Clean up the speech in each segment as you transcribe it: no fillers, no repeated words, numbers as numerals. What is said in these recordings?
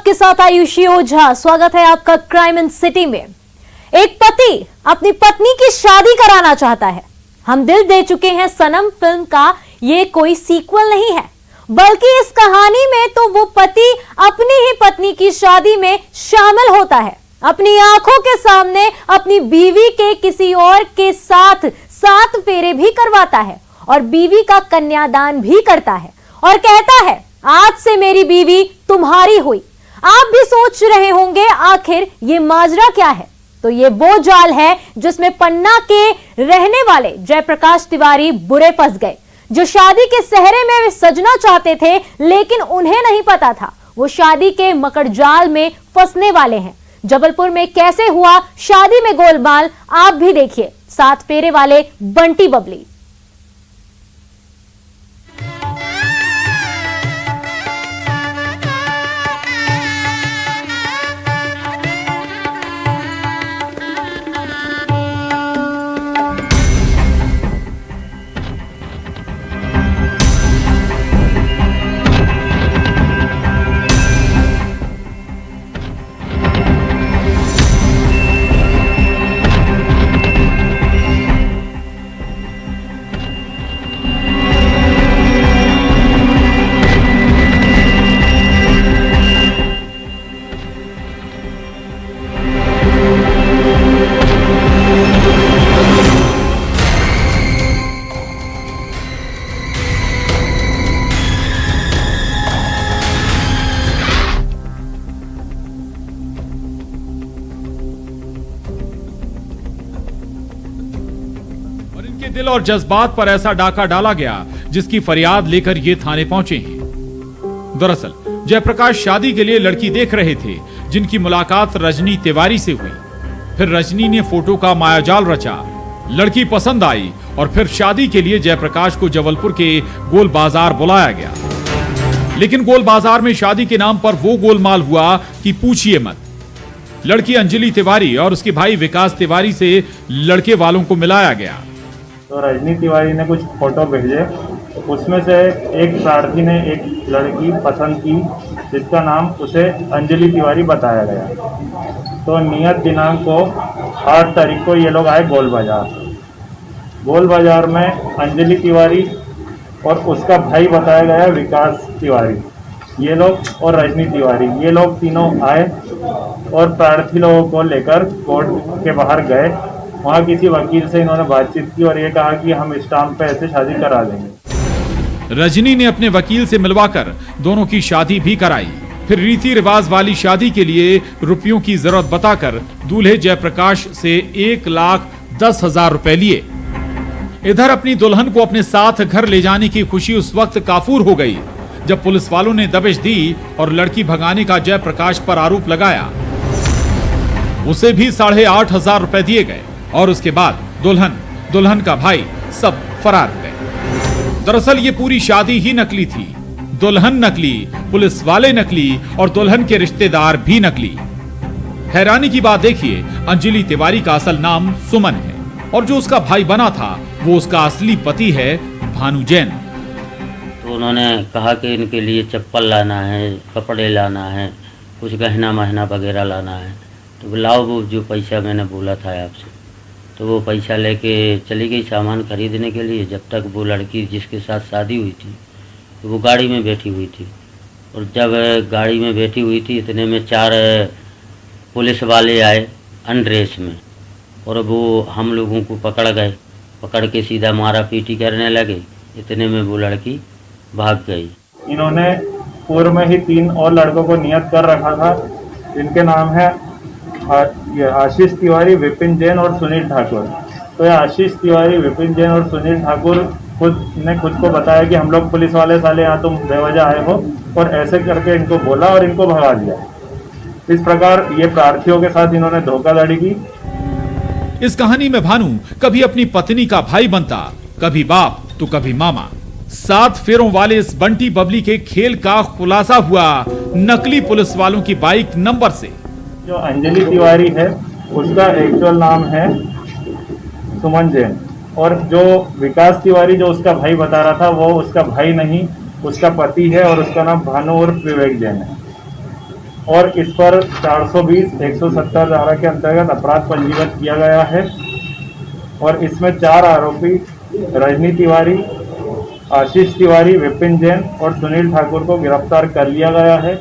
आपके साथ आयुषी ओझा। स्वागत है आपका क्राइम इन सिटी में। एक पति अपनी पत्नी की शादी कराना चाहता है। हम दिल दे चुके हैं सनम फिल्म का ये कोई सीक्वल नहीं है, बल्कि इस कहानी में तो वो पति अपनी ही पत्नी की शादी में शामिल होता है, अपनी आंखों के सामने अपनी बीवी के किसी और के साथ 7 फेरे भी करवाता है और बीवी का कन्यादान भी करता है और कहता है आज से मेरी बीवी तुम्हारी हुई। आप भी सोच रहे होंगे आखिर ये माजरा क्या है। तो ये वो जाल है जिसमें पन्ना के रहने वाले जयप्रकाश तिवारी बुरे फंस गए, जो शादी के सहरे में सजना चाहते थे, लेकिन उन्हें नहीं पता था वो शादी के मकड़जाल में फंसने वाले हैं। जबलपुर में कैसे हुआ शादी में गोलमाल, आप भी देखिए। 7 फेरे वाले बंटी बबली। दिल और जज्बात पर ऐसा डाका डाला गया जिसकी फरियाद लेकर ये थाने पहुंचे हैं। दरअसल जयप्रकाश शादी के लिए लड़की देख रहे थे, जिनकी मुलाकात रजनी तिवारी से हुई। फिर रजनी ने फोटो का मायाजाल रचा, लड़की पसंद आई और फिर शादी के लिए जयप्रकाश को जबलपुर के गोल बाजार बुलाया गया। लेकिन गोल बाजार में शादी के नाम पर वो गोलमाल हुआ कि पूछिए मत। लड़की अंजलि तिवारी और उसके भाई विकास तिवारी से लड़के वालों को मिलाया गया। तो रजनी तिवारी ने कुछ फोटो भेजे, तो उसमें से एक प्रार्थी ने एक लड़की पसंद की, जिसका नाम उसे अंजलि तिवारी बताया गया। तो नियत दिनांक को 8 तारीख को ये लोग आए गोल बाजार। गोल बाजार में अंजलि तिवारी और उसका भाई बताया गया विकास तिवारी, ये लोग और रजनी तिवारी, ये लोग तीनों आए और प्रार्थी लोगों को लेकर कोर्ट के बाहर गए। वहाँ किसी वकील से इन्होंने बातचीत की और ये कहा कि हम स्टाम्प पे ऐसे शादी करा देंगे। रजनी ने अपने वकील से मिलवाकर दोनों की शादी भी कराई। फिर रीति रिवाज वाली शादी के लिए रुपयों की जरूरत बताकर दूल्हे जयप्रकाश से 1,10,000 रुपए लिए। इधर अपनी दुल्हन को अपने साथ घर ले जाने की खुशी उस वक्त काफूर हो गई जब पुलिस वालों ने दबिश दी और लड़की भगाने का जयप्रकाश पर आरोप लगाया। उसे भी 8,500 रुपए दिए गए और उसके बाद दुल्हन का भाई सब फरार हो गए। दरअसल ये पूरी शादी ही नकली थी। दुल्हन नकली, पुलिस वाले नकली और दुल्हन के रिश्तेदार भी नकली। हैरानी की बात देखिए, अंजलि तिवारी का असल नाम सुमन है और जो उसका भाई बना था वो उसका असली पति है भानु जैन। तो उन्होंने कहा कि इनके लिए चप्पल लाना है, कपड़े लाना है, कुछ गहना महना वगैरह लाना है। तो लाओ वो जो पैसा मैंने बोला था आपसे, तो वो पैसा लेके चली गई सामान खरीदने के लिए। जब तक वो लड़की जिसके साथ शादी हुई थी तो वो गाड़ी में बैठी हुई थी, और जब गाड़ी में बैठी हुई थी इतने में 4 पुलिस वाले आए अनड्रेस में, और वो हम लोगों को पकड़ गए। पकड़ के सीधा मारा पीटी करने लगे। इतने में वो लड़की भाग गई। इन्होंने पूर्व में ही 3 और लड़कों को नियत कर रखा था, जिनके नाम है आशीष तिवारी, विपिन जैन और सुनील ठाकुर। तो ये आशीष तिवारी, विपिन जैन और सुनील ठाकुर खुद को बताया कि हम लोग पुलिस वाले साले यहाँ तुम बेवजह आए हो, और ऐसे करके इनको बोला और इनको भगा दिया। इस प्रकार ये प्रार्थियों के साथ इन्होंने धोखाधड़ी की। इस कहानी में भानु कभी अपनी पत्नी का भाई बनता, कभी बाप तो कभी मामा। 7 फेरों वाले इस बंटी बबली के खेल का खुलासा हुआ नकली पुलिस वालों की बाइक नंबर से। जो अंजलि तिवारी है उसका एक्चुअल नाम है सुमन जैन, और जो विकास तिवारी जो उसका भाई बता रहा था वो उसका भाई नहीं, उसका पति है और उसका नाम भानु उर्फ विवेक जैन है। और इस पर 420 170 धारा के अंतर्गत अपराध पंजीबद्ध किया गया है। और इसमें 4 आरोपी रजनी तिवारी, आशीष तिवारी, विपिन जैन और सुनील ठाकुर को गिरफ्तार कर लिया गया है।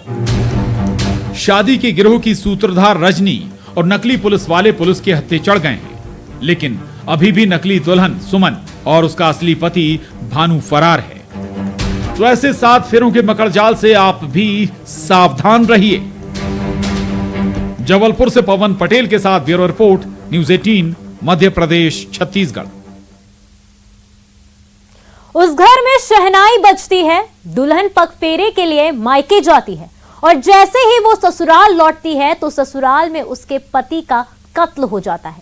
शादी के गिरोह की सूत्रधार रजनी और नकली पुलिस वाले पुलिस के हत्थे चढ़ गए हैं, लेकिन अभी भी नकली दुल्हन सुमन और उसका असली पति भानु फरार है। तो ऐसे 7 फेरों के मकड़जाल से आप भी सावधान रहिए। जबलपुर से पवन पटेल के साथ bureau report, news 18, Madhya Pradesh, Chhattisgarh. उस घर में शहनाई बजती है, दुल्हन पग फेरे के लिए मायके जाती है और जैसे ही वो ससुराल लौटती है तो ससुराल में उसके पति का कत्ल हो जाता है।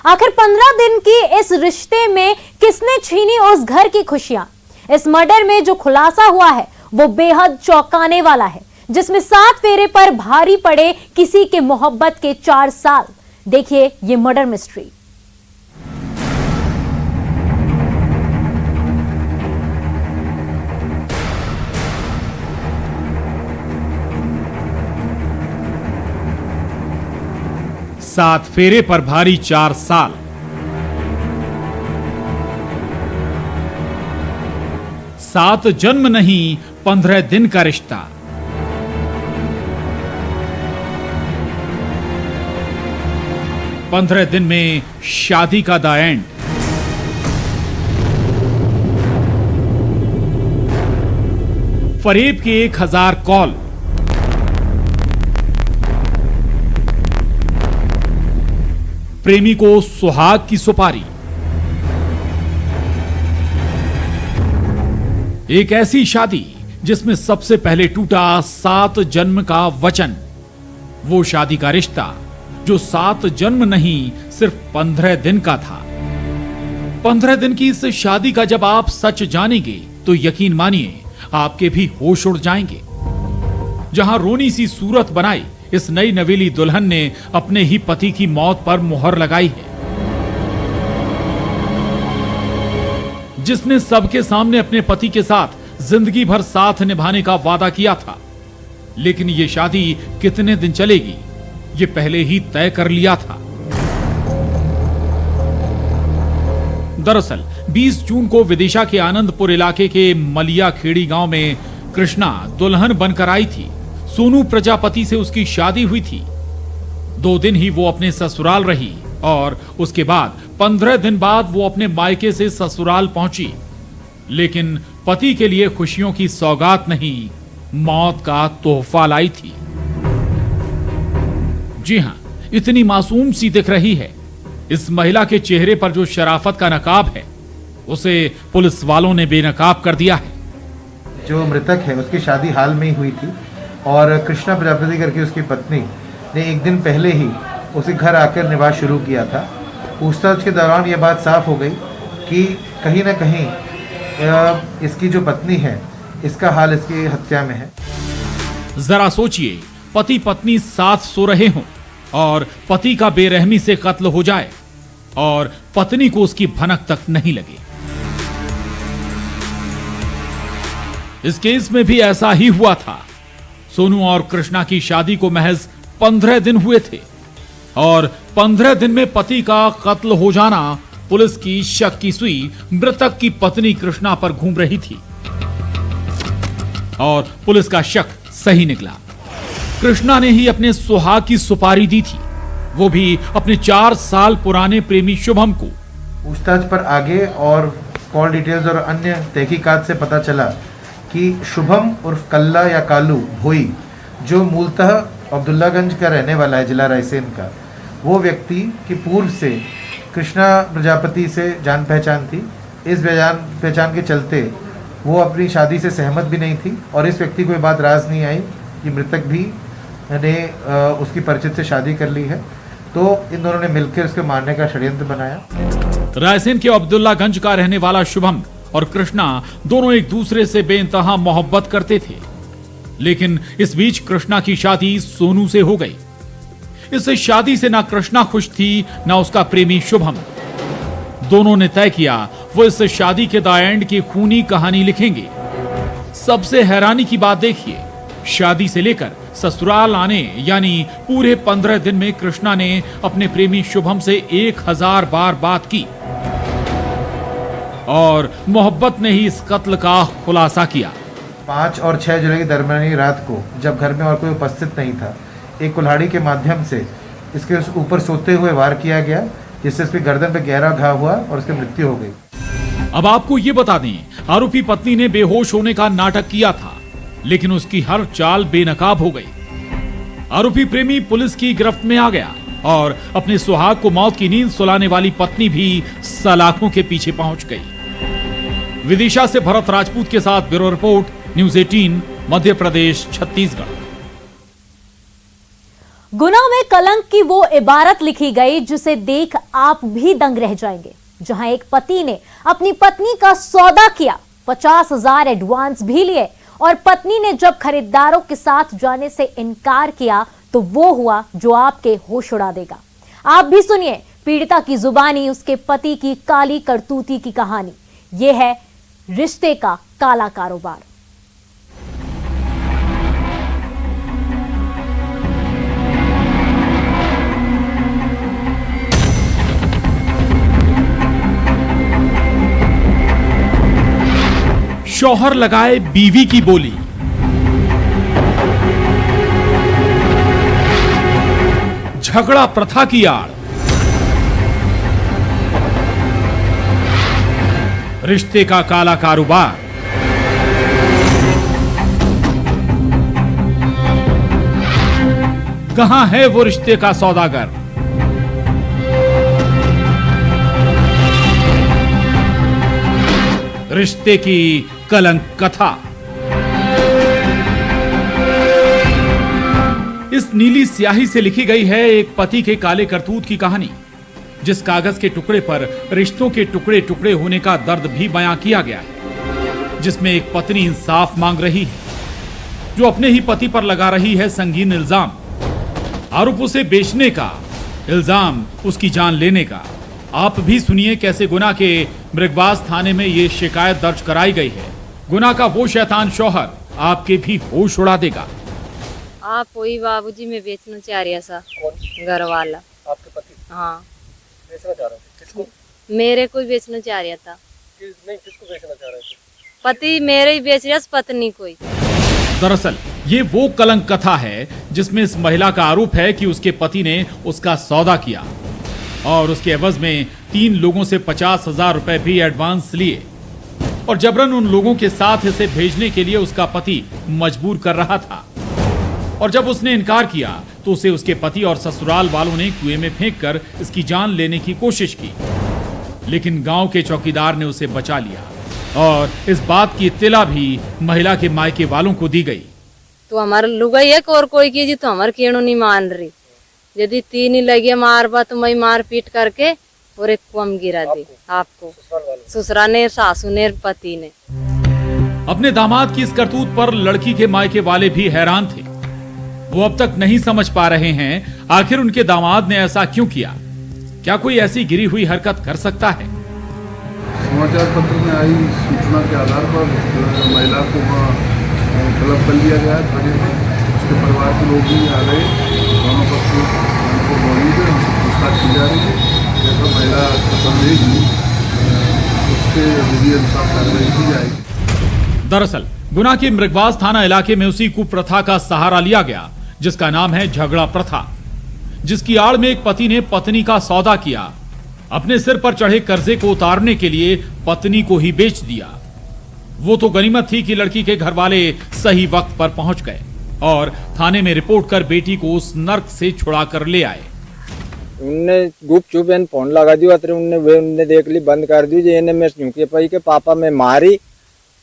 आखिर 15 दिन की इस रिश्ते में किसने छीनी उस घर की खुशियां? इस मर्डर में जो खुलासा हुआ है वो बेहद चौंकाने वाला है, जिसमें 7 फेरे पर भारी पड़े किसी के मोहब्बत के 4 साल। देखिए ये मर्डर मिस्ट्री। सात फेरे पर भारी 4 साल। सात जन्म नहीं, 15 दिन का रिश्ता। पंद्रह दिन में शादी का द एंड। फरेब के 1000 कॉल। प्रेमी को सुहाग की सुपारी। एक ऐसी शादी जिसमें सबसे पहले टूटा 7 जन्म का वचन। वो शादी का रिश्ता जो 7 जन्म नहीं, सिर्फ 15 दिन का था। 15 दिन की इस शादी का जब आप सच जानेंगे तो यकीन मानिए आपके भी होश उड़ जाएंगे। जहां रोनी सी सूरत बनाई इस नई नवेली दुल्हन ने अपने ही पति की मौत पर मुहर लगाई है, जिसने सबके सामने अपने पति के साथ जिंदगी भर साथ निभाने का वादा किया था। लेकिन ये शादी कितने दिन चलेगी ये पहले ही तय कर लिया था। दरअसल 20 जून को विदिशा के आनंदपुर इलाके के मलिया खेड़ी गांव में कृष्णा दुल्हन बनकर आई थी। सोनू प्रजापति से उसकी शादी हुई थी। 2 दिन ही वो अपने ससुराल रही और उसके बाद 15 दिन बाद वो अपने मायके से ससुराल पहुंची। लेकिन पति के लिए खुशियों की सौगात नहीं, मौत का तोहफा लाई थी। जी हां, इतनी मासूम सी दिख रही है। इस महिला के चेहरे पर जो शराफत का नकाब है उसे पुलिस वालों ने बेनकाब कर दिया है। जो मृतक है उसकी शादी हाल में ही हुई थी और कृष्णा प्रजापति करके उसकी पत्नी ने 1 दिन पहले ही उसे घर आकर निवास शुरू किया था। पूछताछ के दौरान यह बात साफ हो गई कि कहीं ना कहीं इसकी जो पत्नी है इसका हाल इसकी हत्या में है। जरा सोचिए, पति पत्नी साथ सो रहे हों और पति का बेरहमी से कत्ल हो जाए और पत्नी को उसकी भनक तक नहीं लगे। इस केस में भी ऐसा ही हुआ था। सोनू और कृष्णा की शादी को महज 15 दिन हुए थे और 15 दिन में पति का कत्ल हो जाना पुलिस की शक की सुई मृतक की पत्नी कृष्णा पर घूम रही थी और पुलिस का शक सही निकला। कृष्णा ने ही अपने सुहाग की सुपारी दी थी, वो भी अपने 4 साल पुराने प्रेमी शुभम को। पूछताछ पर आगे और कॉल डिटेल्स और अन्य तहकीकात से पता चला कि शुभम उर्फ कल्ला या कालू भोई, जो मूलतः अब्दुल्लागंज का रहने वाला है, जिला रायसेन का, वो व्यक्ति की पूर्व से कृष्णा प्रजापति से जान पहचान थी। इस जान पहचान के चलते वो अपनी शादी से सहमत भी नहीं थी और इस व्यक्ति को ये बात राज नहीं आई कि मृतक भी ने उसकी परिचित से शादी कर ली है। तो इन दोनों ने मिलकर उसको मारने का षड्यंत्र बनाया। रायसेन के अब्दुल्लागंज का रहने वाला शुभम और कृष्णा दोनों एक दूसरे से बेइंतहा मोहब्बत करते थे, लेकिन इस बीच कृष्णा की शादी सोनू से हो गई। इस शादी से ना कृष्णा खुश थी ना उसका प्रेमी शुभम। दोनों ने तय किया वो इस शादी के द एंड की खूनी कहानी लिखेंगे। सबसे हैरानी की बात देखिए, शादी से लेकर ससुराल आने यानी पूरे 15 दिन में कृष्णा ने अपने प्रेमी शुभम से 1000 बार बात की और मोहब्बत ने ही इस कत्ल का खुलासा किया। 5 और 6 जुलाई की दरमियानी रात को जब घर में और कोई उपस्थित नहीं था, एक कुल्हाड़ी के माध्यम से इसके ऊपर सोते हुए वार किया गया, जिससे इसकी गर्दन पे गहरा घाव हुआ और उसकी मृत्यु हो गई। अब आपको ये बता दें, आरोपी पत्नी ने बेहोश होने का नाटक किया था, लेकिन उसकी हर चाल बेनकाब हो गई। आरोपी प्रेमी पुलिस की गिरफ्त में आ गया और अपने सुहाग को मौत की नींद सुलाने वाली पत्नी भी सलाखों के पीछे पहुंच गई। विदिशा से भरत राजपूत के साथ bureau report, news 18, Madhya Pradesh, Chhattisgarh. गुना में कलंक की वो इबारत लिखी गई जिसे देख आप भी दंग रह जाएंगे, जहां एक पति ने अपनी पत्नी का सौदा किया, 50,000 एडवांस भी लिए और पत्नी ने जब खरीदारों के साथ जाने से इनकार किया तो वो हुआ जो आपके होश उड़ा देगा। आप भी सुनिए पीड़िता की जुबानी उसके पति की काली करतूती की कहानी। यह है रिश्ते का काला कारोबार। शौहर लगाए बीवी की बोली, झगड़ा प्रथा की आड़, रिश्ते का काला कारोबार। कहां है वो रिश्ते का सौदागर? रिश्ते की कलंक कथा। इस नीली स्याही से लिखी गई है एक पति के काले करतूत की कहानी, जिस कागज के टुकड़े पर रिश्तों के टुकड़े टुकड़े होने का दर्द भी बयां किया गया है, जिसमें एक पत्नी इंसाफ मांग रही है, जो अपने ही पति पर लगा रही है संगीन इल्जाम। आरोप उसे बेचने का, इल्जाम उसकी जान लेने का। आप भी सुनिए कैसे गुना के मृगवास थाने में ये शिकायत दर्ज कराई गई है। गुना का वो शैतान शौहर आपके भी होश उड़ा देगा। आप वही बाबूजी मैं बेचना चाह रहा था। घर वाला आपके पति? हाँ, बेचना चाह रहे थे। किसको? मेरे को ही बेचना चाह रहा था। नहीं, किसको बेचना चाह रहे थे? पति मेरे ही बेच रहा, पत्नी कोई। दरअसल ये वो कलंक कथा है जिसमें इस महिला का आरोप है कि उसके पति ने उसका सौदा किया और उसके एवज में 3 लोगों से 50,000 रुपए भी एडवांस लिए और जबरन उन लोगों के साथ इसे भेजने के लिए उसका पति मजबूर कर रहा था। और जब उसने इनकार किया तो उसे उसके पति और ससुराल वालों ने कुएं में फेंककर इसकी जान लेने की कोशिश की, लेकिन गांव के चौकीदार ने उसे बचा लिया और इस बात की इत्तला भी महिला के मायके वालों को दी गई। तो हमारे लुगाई एक और कोई कीजिए तो हमारे केणो नहीं मान रही। यदि 3 ही लगे मारबा तो मैं मार पीट करके और एक कुआं गिरा दी। आपको ससुरा ने, सासू ने, पति ने। अपने दामाद की इस करतूत पर लड़की के मायके वाले भी हैरान थे। वो अब तक नहीं समझ पा रहे हैं आखिर उनके दामाद ने ऐसा क्यों किया। क्या कोई ऐसी गिरी हुई हरकत कर सकता है? समाचार पत्र में आई सूचना के आधार पर महिला को तलब कर लिया गया थाने में। उसके परिवार के लोग भी आ गए, दोनों पक्ष उनको मौजूद है, उनसे पूछताछ की जा रही है। जैसा महिला पसंद देगी उसके विधि अनुसार कार्रवाई की जाएगी। दरअसल गुना के मृगवास थाना इलाके में उसी कुप्रथा का सहारा लिया गया जिसका नाम है झगड़ा प्रथा, जिसकी आड़ में एक पति ने पत्नी का सौदा किया, अपने सिर पर चढ़े कर्जे को उतारने के लिए पत्नी को ही बेच दिया। वो तो गनीमत थी कि लड़की के घर वाले सही वक्त पर पहुंच गए और थाने में रिपोर्ट कर बेटी को उस नर्क से छुड़ा कर ले आए। उनने गुप चुप इन फोन लगा दिया, उनने देख ली, बंद कर दी जे मैं झुके पाई के पापा मैं मारी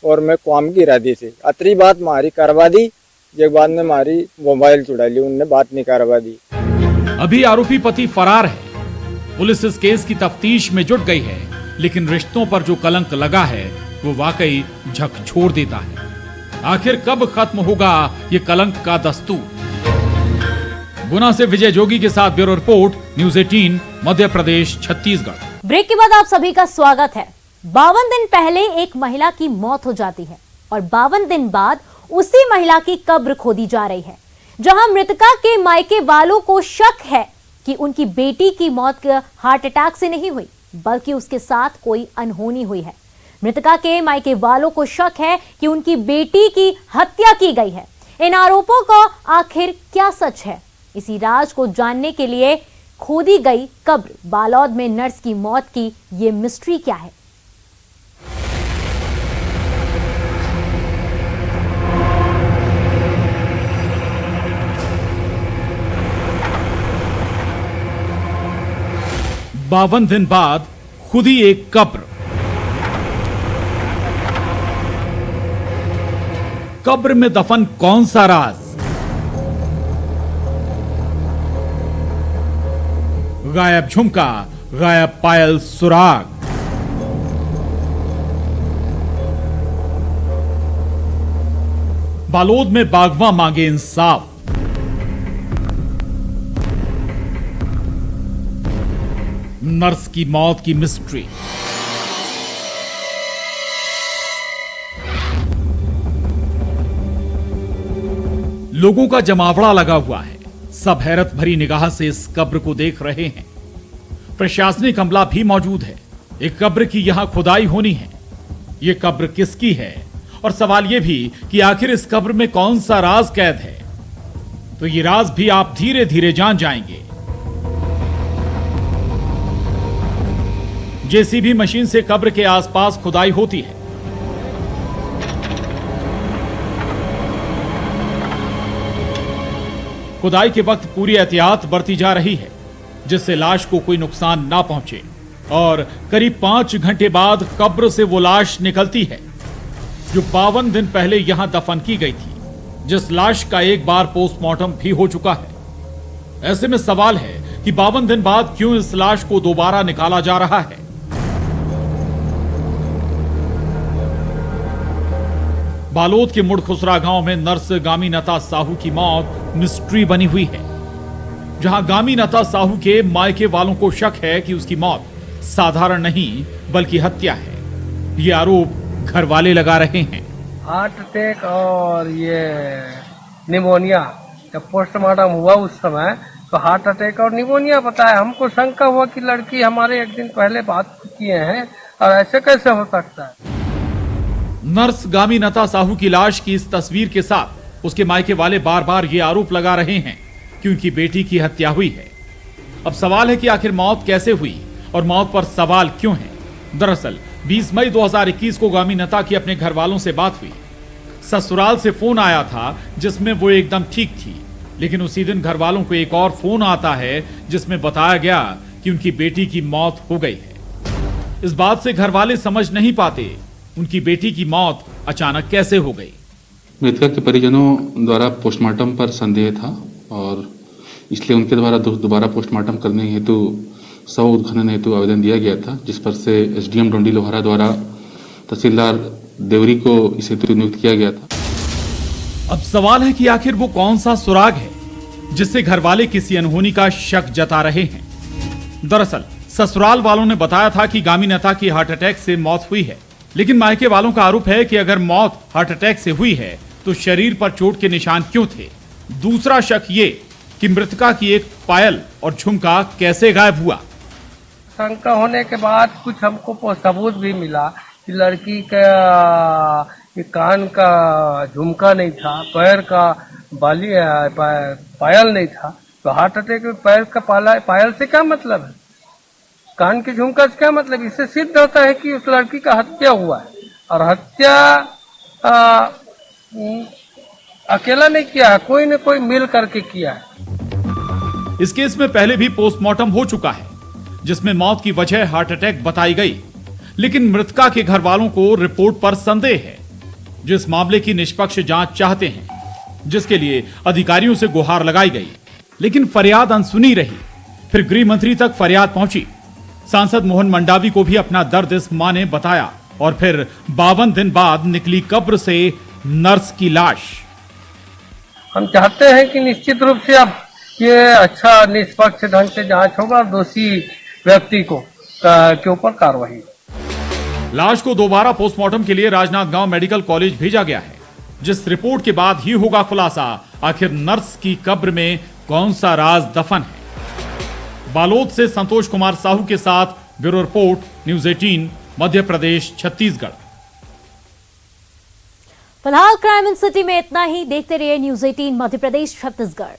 और मैं कुआं गिरा दी से अतरी बात मारी करवा दी। एक बाद में मारी मोबाइल चुरा ली, उनने बात नहीं करवा दी। अभी आरोपी पति फरार है। पुलिस इस केस की तफ्तीश में जुट गई है, लेकिन रिश्तों पर जो कलंक लगा है वो वाकई झकझोर देता है। आखिर कब खत्म होगा ये कलंक का दस्तूर? गुना से विजय जोगी के साथ bureau report, news 18, Madhya Pradesh, Chhattisgarh. Break के बाद आप सभी का स्वागत है। 52 दिन पहले एक महिला की मौत हो जाती है और 52 दिन बाद उसी महिला की कब्र खोदी जा रही है। जहां मृतका के मायके वालों को शक है कि उनकी बेटी की मौत हार्ट अटैक से नहीं हुई, बल्कि उसके साथ कोई अनहोनी हुई है। मृतका के मायके वालों को शक है कि उनकी बेटी की हत्या की गई है। इन आरोपों का आखिर क्या सच है, इसी राज को जानने के लिए खोदी गई कब्र बालोद में नर्स की मौत की ये मिस्ट्री क्या है। बावन दिन बाद खुदी एक कब्र। कब्र में दफन कौन सा राज? गायब झुमका, गायब पायल, सुराग। बालोद में बागवा मांगे इंसाफ। नर्स की मौत की मिस्ट्री। लोगों का जमावड़ा लगा हुआ है। सब हैरत भरी निगाह से इस कब्र को देख रहे हैं। प्रशासनिक अमला भी मौजूद है। एक कब्र की यहां खुदाई होनी है। यह कब्र किसकी है? और सवाल यह भी कि आखिर इस कब्र में कौन सा राज कैद है? तो ये राज भी आप धीरे धीरे जान जाएंगे। जेसीबी मशीन से कब्र के आसपास खुदाई होती है। खुदाई के वक्त पूरी एहतियात बरती जा रही है, जिससे लाश को कोई नुकसान ना पहुंचे। और करीब 5 घंटे बाद कब्र से वो लाश निकलती है जो 52 दिन पहले यहां दफन की गई थी, जिस लाश का एक बार पोस्टमार्टम भी हो चुका है। ऐसे में सवाल है कि 52 दिन बाद क्यों इस लाश को दोबारा निकाला जा रहा है? बालोद के मुड़खुसरा गांव में नर्स गामीनता साहू की मौत मिस्ट्री बनी हुई है। जहां गामीनता साहू के मायके वालों को शक है कि उसकी मौत साधारण नहीं बल्कि हत्या है। ये आरोप घर वाले लगा रहे हैं। हार्ट अटैक और ये निमोनिया, जब पोस्टमार्टम हुआ उस समय तो हार्ट अटैक और निमोनिया बताया। हमको शंका हुआ कि लड़की हमारे एक दिन पहले बात किए हैं और ऐसे कैसे हो सकता है। नर्स गामीनता साहू की लाश की इस तस्वीर के साथ उसके मायके वाले बार बार ये आरोप लगा रहे हैं कि उनकी बेटी की हत्या हुई है। अब सवाल है कि आखिर मौत कैसे हुई और मौत पर सवाल क्यों है। दरअसल 20 मई 2021 को गामीनता की अपने घर वालों से बात हुई। ससुराल से फोन आया था जिसमें वो एकदम ठीक थी, लेकिन उसी दिन घर वालों को एक और फोन आता है जिसमें बताया गया कि उनकी बेटी की मौत हो गई है। इस बात से घर वाले समझ नहीं पाते उनकी बेटी की मौत अचानक कैसे हो गई। मृतका के परिजनों द्वारा पोस्टमार्टम पर संदेह था और इसलिए उनके द्वारा दोबारा पोस्टमार्टम करने हेतु शव उत्खनन हेतु आवेदन दिया गया था, जिस पर से एसडीएम डोंडी लोहारा द्वारा तहसीलदार देवरी को इस हेतु नियुक्त किया गया था। अब सवाल है कि आखिर वो कौन सा सुराग है जिससे घर वाले किसी अनहोनी का शक जता रहे हैं। दरअसल ससुराल वालों ने बताया था कि गामीनता की हार्ट अटैक से मौत हुई है, लेकिन मायके वालों का आरोप है कि अगर मौत हार्ट अटैक से हुई है तो शरीर पर चोट के निशान क्यों थे। दूसरा शक ये कि मृतका की एक पायल और झुमका कैसे गायब हुआ। शंका होने के बाद कुछ हमको सबूत भी मिला कि लड़की का कान का झुमका नहीं था, पैर का पायल नहीं था, तो हार्ट अटैक में पैर का पायल से क्या मतलब है, कान के झुमका से क्या मतलब। इससे सिद्ध होता है कि उस लड़की का हत्या हुआ है और हत्या अकेला नहीं किया है, कोई न कोई मिल करके किया है। इस केस में पहले भी पोस्टमार्टम हो चुका है जिसमें मौत की वजह हार्ट अटैक बताई गई, लेकिन मृतका के घर वालों को रिपोर्ट पर संदेह है, जो इस मामले की निष्पक्ष जांच चाहते हैं, जिसके लिए अधिकारियों से गुहार लगाई गई, लेकिन फरियाद अनसुनी रही। फिर गृह मंत्री तक फरियाद पहुंची। सांसद मोहन मंडावी को भी अपना दर्द इस मां ने बताया और फिर 52 दिन बाद निकली कब्र से नर्स की लाश। हम चाहते हैं कि निश्चित रूप से अब ये अच्छा निष्पक्ष ढंग से जांच होगा और दोषी व्यक्ति को के ऊपर कार्रवाई। लाश को दोबारा पोस्टमार्टम के लिए राजनांदगांव मेडिकल कॉलेज भेजा गया है, जिस रिपोर्ट के बाद ही होगा खुलासा आखिर नर्स की कब्र में कौन सा राज दफन है? बालोद से संतोष कुमार साहू के साथ bureau report, news 18, Madhya Pradesh, Chhattisgarh. फिलहाल क्राइम इन सिटी में इतना ही। देखते रहिए न्यूज़ 18 मध्य प्रदेश, छत्तीसगढ़।